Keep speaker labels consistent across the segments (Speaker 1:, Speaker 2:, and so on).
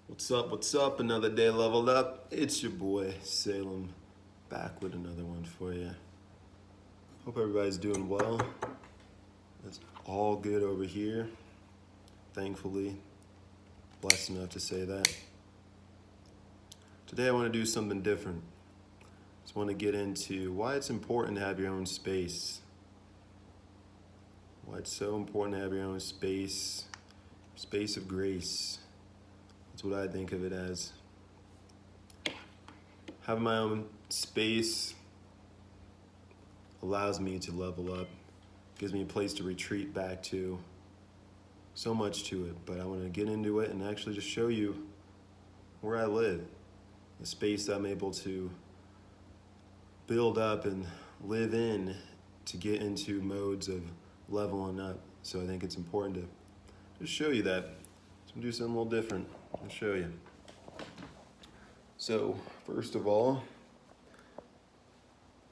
Speaker 1: What's up? What's up? Another day leveled up. It's your boy Salem back with another one for you. Hope everybody's doing well. It's all good over here. Thankfully, blessed enough to say that. Today I want to do something different. Just want to get into why it's important to have your own space. Why it's so important to have your own space of grace. That's what I think of it as. Having my own space allows me to level up, gives me a place to retreat back to. So much to it, but I want to get into it and actually just show you where I live, the space that I'm able to build up and live in to get into modes of leveling up. So I think it's important to just show you that. So I'm gonna do something a little different. I'll show you. So first of all,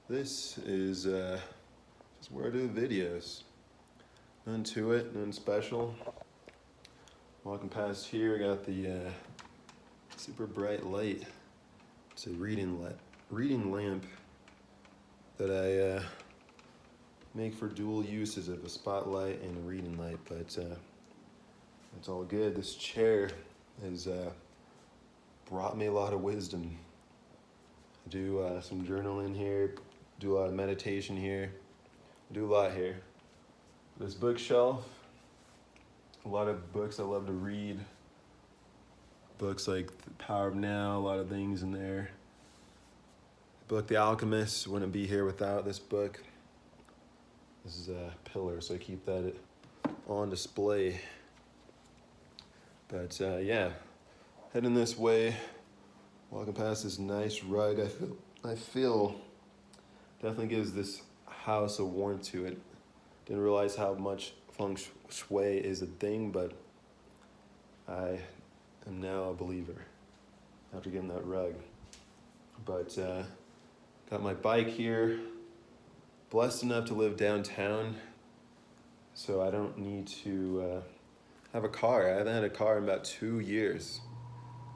Speaker 1: this is just where I do the videos. None to it, none special. Walking past here, got the super bright light. It's a reading lamp that I make for dual uses of a spotlight and a reading light, but it's all good. This chair has brought me a lot of wisdom. I do some journaling here, do a lot of meditation here, I do a lot here. This bookshelf, a lot of books I love to read. Books like The Power of Now, a lot of things in there. The book The Alchemist wouldn't be here without this book. This is a pillar, so I keep that on display. But yeah, heading this way, walking past this nice rug, I feel definitely gives this house a warmth to it. Didn't realize how much feng shui is a thing, but I am now a believer after getting that rug. But got my bike here. Blessed enough to live downtown, so I don't need to have a car. I haven't had a car in about 2 years.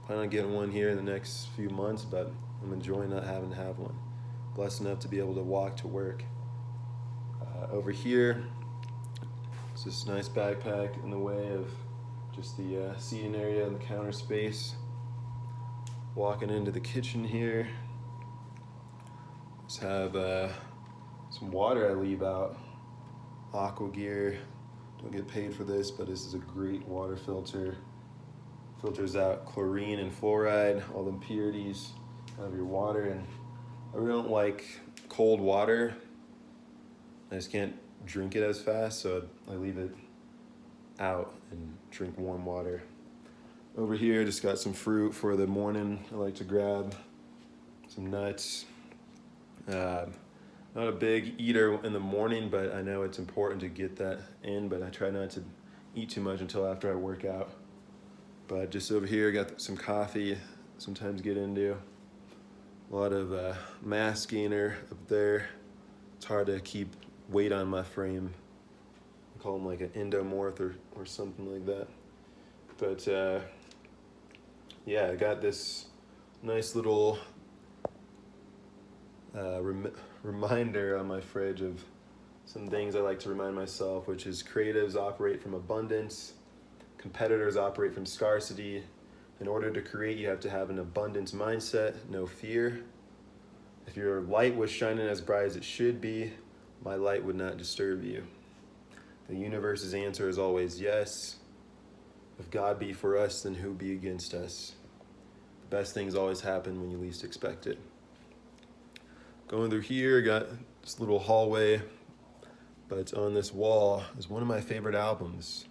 Speaker 1: Plan on getting one here in the next few months, but I'm enjoying not having to have one. Blessed enough to be able to walk to work. Over here, it's this nice backpack in the way of just the seating area and the counter space. Walking into the kitchen here. Just have some water I leave out. Aqua Gear. Don't get paid for this, but this is a great water filter. Filters out chlorine and fluoride, all the impurities out of your water. And I really don't like cold water. I just can't drink it as fast, so I leave it out and drink warm water. Over here, just got some fruit for the morning. I like to grab some nuts. Not a big eater in the morning, but I know it's important to get that in, but I try not to eat too much until after I work out. But just over here, got some coffee, sometimes get into. A lot of mass gainer up there. It's hard to keep weight on my frame. I call them like an endomorph or something like that. But yeah, I got this nice little reminder on my fridge of some things I like to remind myself, which is creatives operate from abundance, competitors operate from scarcity. In order to create, you have to have an abundance mindset, no fear. If your light was shining as bright as it should be, my light would not disturb you. The universe's answer is always yes. If God be for us, then who be against us? The best things always happen when you least expect it. Going through here, got this little hallway, but on this wall is one of my favorite albums.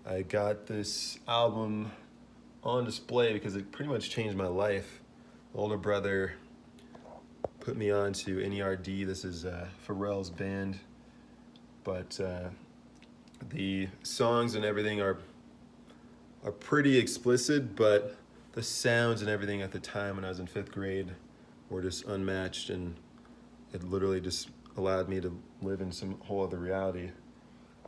Speaker 1: I got this album on display because it pretty much changed my life. My older brother put me on to NERD. This is Pharrell's band, but the songs and everything are pretty explicit, but the sounds and everything at the time when I was in 5th grade were just unmatched, and it literally just allowed me to live in some whole other reality.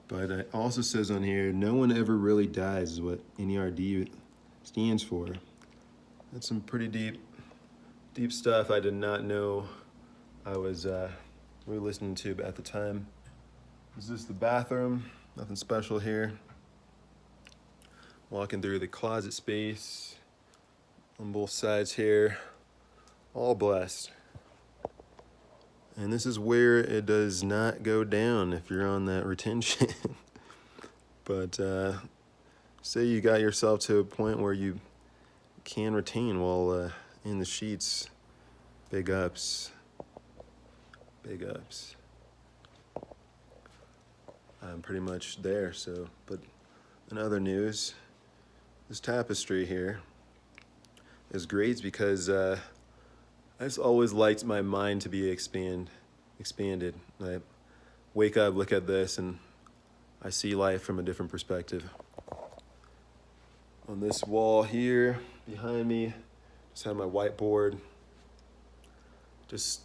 Speaker 1: But it also says on here, no one ever really dies, is what NERD stands for. That's some pretty deep stuff I did not know I was really listening to at the time. Is this the bathroom? Nothing special here. Walking through the closet space on both sides here. All blessed. And this is where it does not go down if you're on that retention. But say you got yourself to a point where you can retain while in the sheets. Big ups. Big ups. I'm pretty much there, so, but in other news, this tapestry here is great because I just always liked my mind to be expanded. I wake up, look at this, and I see life from a different perspective. On this wall here, behind me, just have my whiteboard. Just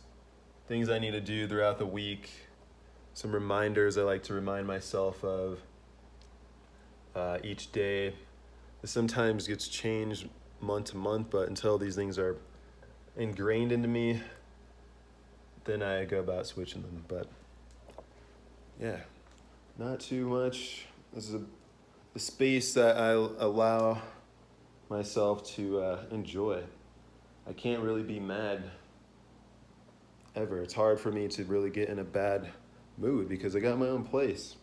Speaker 1: things I need to do throughout the week. Some reminders I like to remind myself of each day. This sometimes gets changed month to month, but until these things are ingrained into me, then I go about switching them. But yeah, not too much. This is a space that I allow myself to enjoy. I can't really be mad ever. It's hard for me to really get in a bad mood because I got my own place.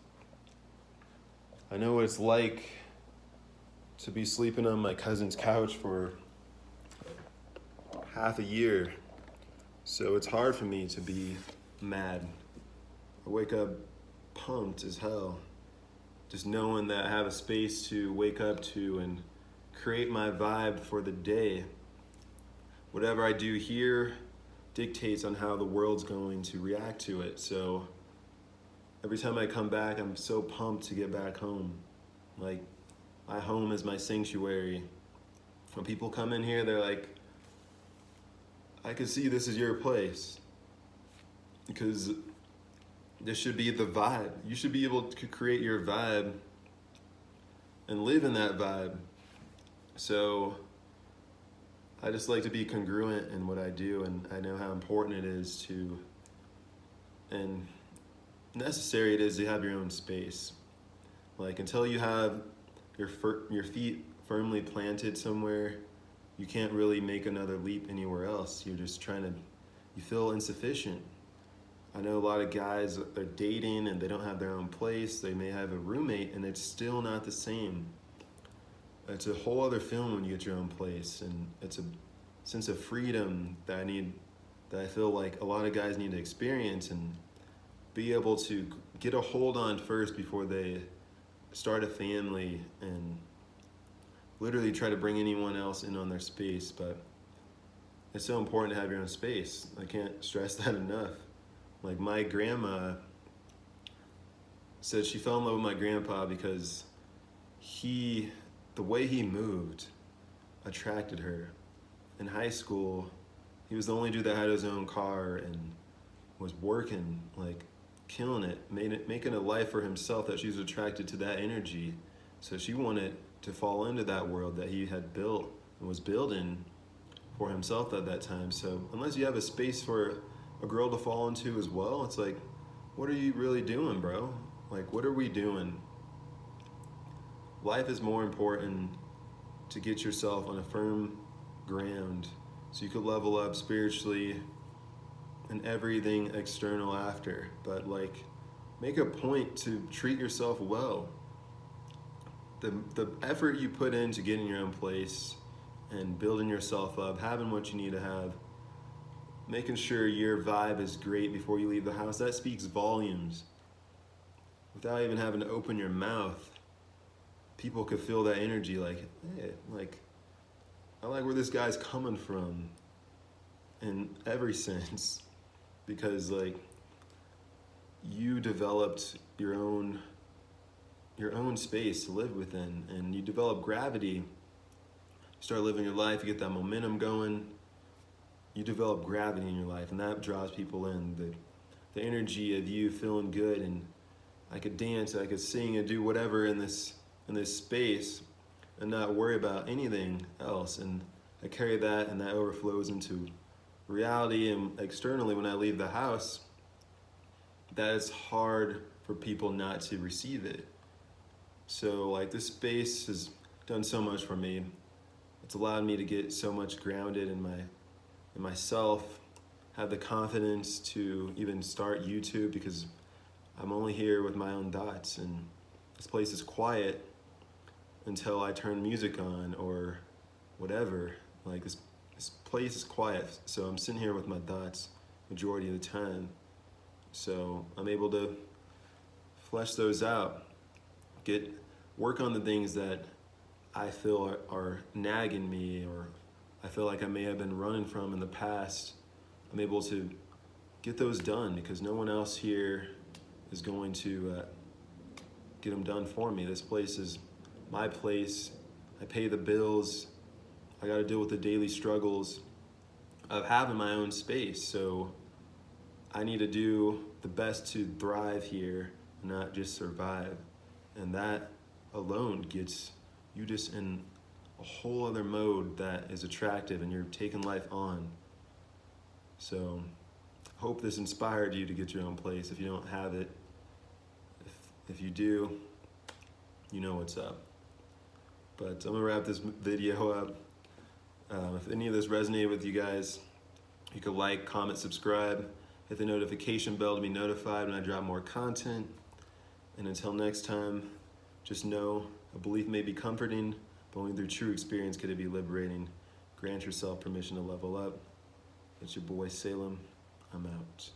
Speaker 1: I know what it's like to be sleeping on my cousin's couch for half a year. So it's hard for me to be mad. I wake up pumped as hell. Just knowing that I have a space to wake up to and create my vibe for the day. Whatever I do here dictates on how the world's going to react to it. So every time I come back, I'm so pumped to get back home. Like, my home is my sanctuary. When people come in here, they're like, I can see this is your place. Because this should be the vibe. You should be able to create your vibe and live in that vibe. So I just like to be congruent in what I do, and I know how important it is to, and necessary it is to have your own space. Like, until you have your feet firmly planted somewhere, you can't really make another leap anywhere else. You're just you feel insufficient. I know a lot of guys, they're dating and they don't have their own place. They may have a roommate and it's still not the same. It's a whole other feeling when you get your own place, and it's a sense of freedom that I feel like a lot of guys need to experience and be able to get a hold on first before they start a family and literally try to bring anyone else in on their space. But it's so important to have your own space. I can't stress that enough. Like, my grandma said she fell in love with my grandpa because the way he moved attracted her. In high school, he was the only dude that had his own car and was working, like, killing it, making a life for himself, that she was attracted to that energy. So she wanted to fall into that world that he had built and was building for himself at that time. So unless you have a space for a girl to fall into as well, it's like, what are you really doing, bro? Like, what are we doing? Life is more important to get yourself on a firm ground so you could level up spiritually and everything external after. But, like, make a point to treat yourself well. The effort you put into getting your own place and building yourself up, having what you need to have, making sure your vibe is great before you leave the house, that speaks volumes. Without even having to open your mouth, people could feel that energy, like, hey, like, I like where this guy's coming from in every sense, because, like, you developed your own space to live within, and you develop gravity. You start living your life, you get that momentum going, you develop gravity in your life, and that draws people in. The energy of you feeling good, and I could dance, I could sing and do whatever in this space and not worry about anything else. And I carry that, and that overflows into reality and externally when I leave the house. That is hard for people not to receive it. So like this space has done so much for me. It's allowed me to get so much grounded in myself, have the confidence to even start YouTube because I'm only here with my own thoughts, and this place is quiet until I turn music on or whatever. Like this place is quiet, so I'm sitting here with my thoughts majority of the time. So I'm able to flesh those out, work on the things that I feel are nagging me, or I feel like I may have been running from in the past. I'm able to get those done because no one else here is going to get them done for me. This place is my place. I pay the bills. I got to deal with the daily struggles of having my own space. So I need to do the best to thrive here, not just survive. And that alone gets you just in a whole other mode that is attractive, and you're taking life on. So I hope this inspired you to get your own place. If you don't have it, if you do, you know what's up. But I'm gonna wrap this video up. If any of this resonated with you guys, you could like, comment, subscribe, hit the notification bell to be notified when I drop more content. And until next time, just know a belief may be comforting, but only through true experience could it be liberating. Grant yourself permission to level up. It's your boy Salem. I'm out.